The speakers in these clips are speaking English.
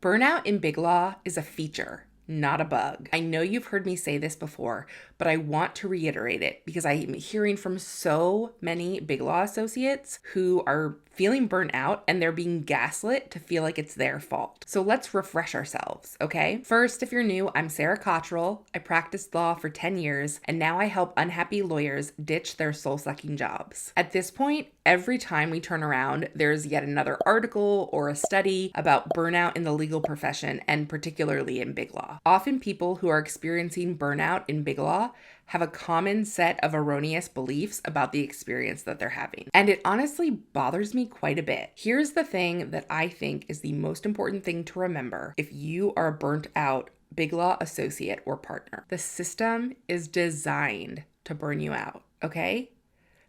Burnout in Biglaw is a feature, not a bug. I know you've heard me say this before, but I want to reiterate it because I am hearing from so many Biglaw associates who are feeling burnt out and they're being gaslit to feel like it's their fault. So let's refresh ourselves, okay? First, if you're new, I'm Sarah Cottrell. I practiced law for 10 years, and now I help unhappy lawyers ditch their soul-sucking jobs. At this point, every time we turn around, there's yet another article or a study about burnout in the legal profession, and particularly in Biglaw. Often people who are experiencing burnout in Biglaw have a common set of erroneous beliefs about the experience that they're having. And it honestly bothers me quite a bit. Here's the thing that I think is the most important thing to remember if you are a burnt out Biglaw associate or partner. The system is designed to burn you out, okay?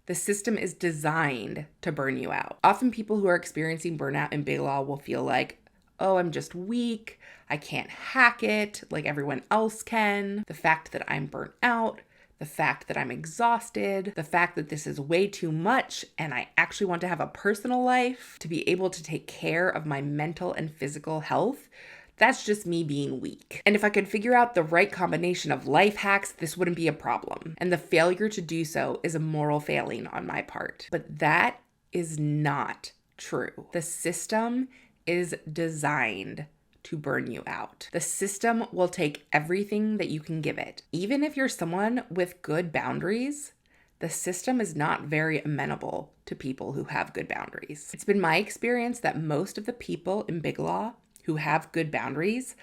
The system is designed to burn you out. Often people who are experiencing burnout in Biglaw will feel like, oh, I'm just weak. I can't hack it like everyone else can. The fact that I'm burnt out, the fact that I'm exhausted, the fact that this is way too much and I actually want to have a personal life to be able to take care of my mental and physical health. That's just me being weak. And if I could figure out the right combination of life hacks, this wouldn't be a problem. And the failure to do so is a moral failing on my part. But that is not true. The system is designed to burn you out. The system will take everything that you can give it. Even if you're someone with good boundaries, the system is not very amenable to people who have good boundaries. It's been my experience that most of the people in Biglaw who have good boundaries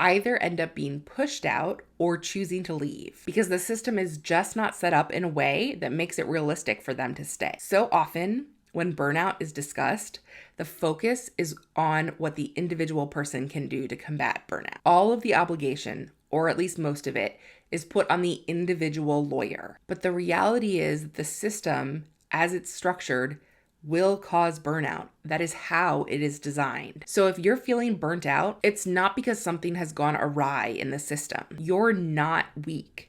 either end up being pushed out or choosing to leave because the system is just not set up in a way that makes it realistic for them to stay. So often, when burnout is discussed, the focus is on what the individual person can do to combat burnout. All of the obligation, or at least most of it, is put on the individual lawyer. But the reality is the system, as it's structured, will cause burnout. That is how it is designed. So if you're feeling burnt out, it's not because something has gone awry in the system. You're not weak.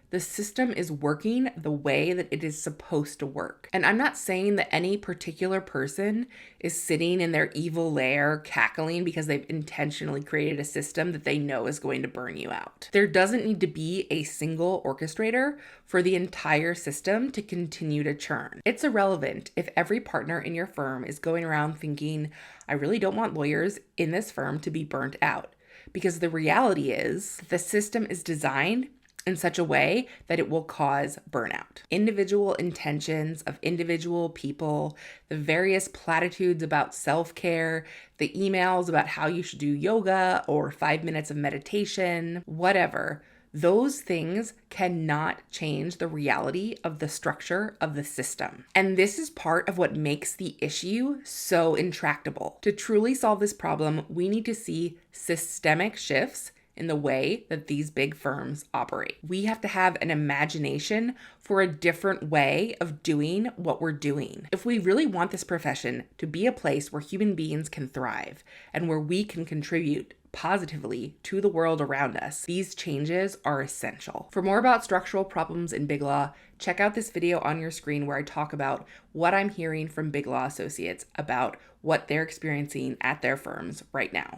The system is working the way that it is supposed to work. And I'm not saying that any particular person is sitting in their evil lair cackling because they've intentionally created a system that they know is going to burn you out. There doesn't need to be a single orchestrator for the entire system to continue to churn. It's irrelevant if every partner in your firm is going around thinking, I really don't want lawyers in this firm to be burnt out. Because the reality is the system is designed in such a way that it will cause burnout. Individual intentions of individual people, the various platitudes about self-care, the emails about how you should do yoga or 5 minutes of meditation, whatever, those things cannot change the reality of the structure of the system. And this is part of what makes the issue so intractable. To truly solve this problem, we need to see systemic shifts in the way that these big firms operate. We have to have an imagination for a different way of doing what we're doing. If we really want this profession to be a place where human beings can thrive and where we can contribute positively to the world around us, these changes are essential. For more about structural problems in Biglaw, check out this video on your screen where I talk about what I'm hearing from Biglaw associates about what they're experiencing at their firms right now.